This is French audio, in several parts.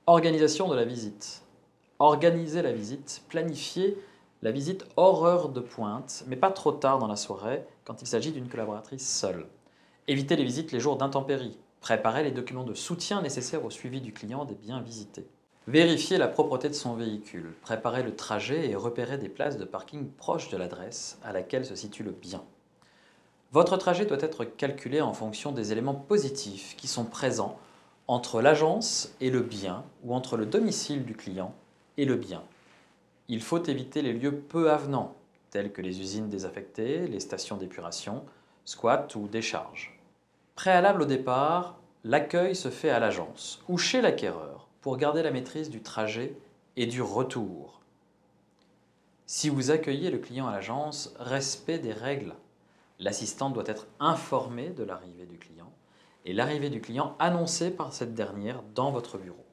Organisation de la visite. Organisez la visite, planifiez la visite hors heure de pointe, mais pas trop tard dans la soirée quand il s'agit d'une collaboratrice seule. Évitez les visites les jours d'intempéries. Préparez les documents de soutien nécessaires au suivi du client des biens visités. Vérifiez la propreté de son véhicule. Préparez le trajet et repérez des places de parking proches de l'adresse à laquelle se situe le bien. Votre trajet doit être calculé en fonction des éléments positifs qui sont présents entre l'agence et le bien ou entre le domicile du client et le bien. Il faut éviter les lieux peu avenants, tels que les usines désaffectées, les stations d'épuration, squats ou décharges. Préalable au départ, l'accueil se fait à l'agence ou chez l'acquéreur pour garder la maîtrise du trajet et du retour. Si vous accueillez le client à l'agence, respect des règles. L'assistante doit être informée de l'arrivée du client et l'arrivée du client annoncée par cette dernière dans votre bureau.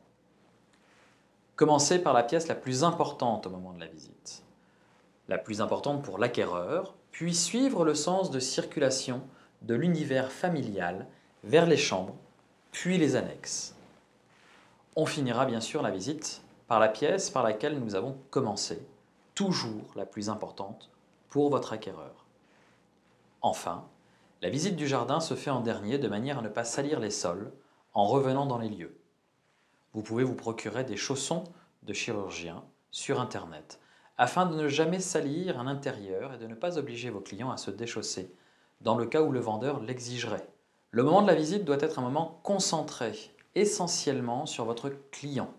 Commencez par la pièce la plus importante au moment de la visite. La plus importante pour l'acquéreur, puis suivre le sens de circulation de l'univers familial vers les chambres, puis les annexes. On finira bien sûr la visite par la pièce par laquelle nous avons commencé, toujours la plus importante pour votre acquéreur. Enfin, la visite du jardin se fait en dernier de manière à ne pas salir les sols en revenant dans les lieux. Vous pouvez vous procurer des chaussons de chirurgien sur Internet afin de ne jamais salir un intérieur et de ne pas obliger vos clients à se déchausser dans le cas où le vendeur l'exigerait. Le moment de la visite doit être un moment concentré, essentiellement sur votre client.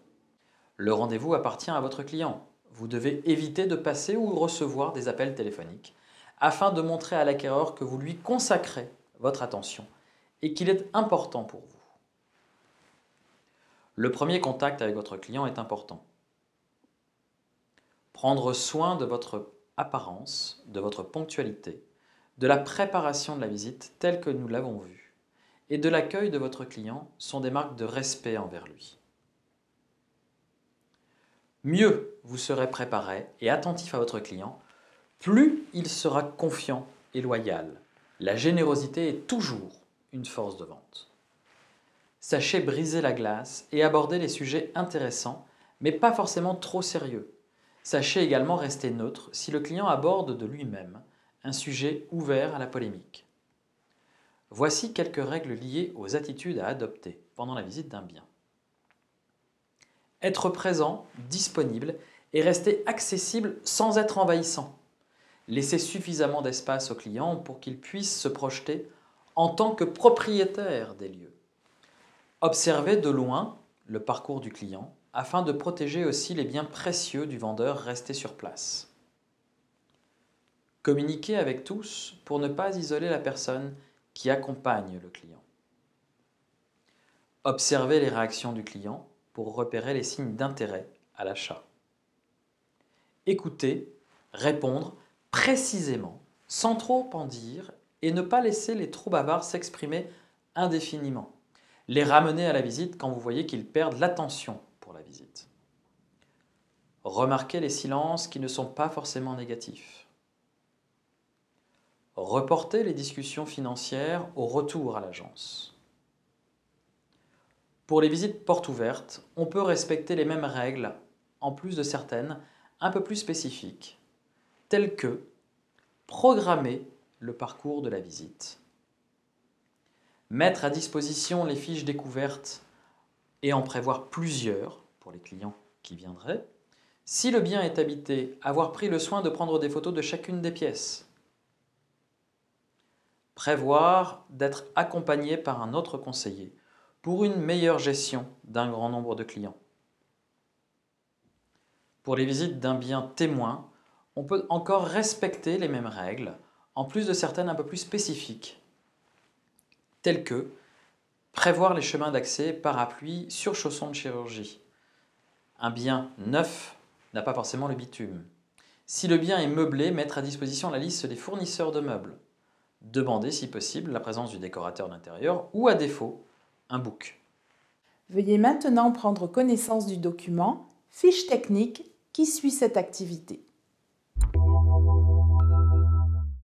Le rendez-vous appartient à votre client. Vous devez éviter de passer ou recevoir des appels téléphoniques afin de montrer à l'acquéreur que vous lui consacrez votre attention et qu'il est important pour vous. Le premier contact avec votre client est important. Prendre soin de votre apparence, de votre ponctualité, de la préparation de la visite telle que nous l'avons vue et de l'accueil de votre client sont des marques de respect envers lui. Mieux vous serez préparé et attentif à votre client, plus il sera confiant et loyal. La générosité est toujours une force de vente. Sachez briser la glace et aborder les sujets intéressants, mais pas forcément trop sérieux. Sachez également rester neutre si le client aborde de lui-même un sujet ouvert à la polémique. Voici quelques règles liées aux attitudes à adopter pendant la visite d'un bien. Être présent, disponible et rester accessible sans être envahissant. Laissez suffisamment d'espace au client pour qu'il puisse se projeter en tant que propriétaire des lieux. Observez de loin le parcours du client afin de protéger aussi les biens précieux du vendeur resté sur place. Communiquez avec tous pour ne pas isoler la personne qui accompagne le client. Observez les réactions du client pour repérer les signes d'intérêt à l'achat. Écoutez, répondre précisément, sans trop en dire, et ne pas laisser les trop bavards s'exprimer indéfiniment. Les ramener à la visite quand vous voyez qu'ils perdent l'attention pour la visite. Remarquez les silences qui ne sont pas forcément négatifs. Reportez les discussions financières au retour à l'agence. Pour les visites portes ouvertes, on peut respecter les mêmes règles, en plus de certaines un peu plus spécifiques, telles que programmer le parcours de la visite, mettre à disposition les fiches découvertes et en prévoir plusieurs pour les clients qui viendraient. Si le bien est habité, avoir pris le soin de prendre des photos de chacune des pièces. Prévoir d'être accompagné par un autre conseiller pour une meilleure gestion d'un grand nombre de clients. Pour les visites d'un bien témoin, on peut encore respecter les mêmes règles, en plus de certaines un peu plus spécifiques, telles que prévoir les chemins d'accès par appui sur chaussons de chirurgie. Un bien neuf n'a pas forcément le bitume. Si le bien est meublé, mettre à disposition la liste des fournisseurs de meubles. Demandez si possible la présence du décorateur d'intérieur ou à défaut, un book. Veuillez maintenant prendre connaissance du document « Fiche technique » qui suit cette activité.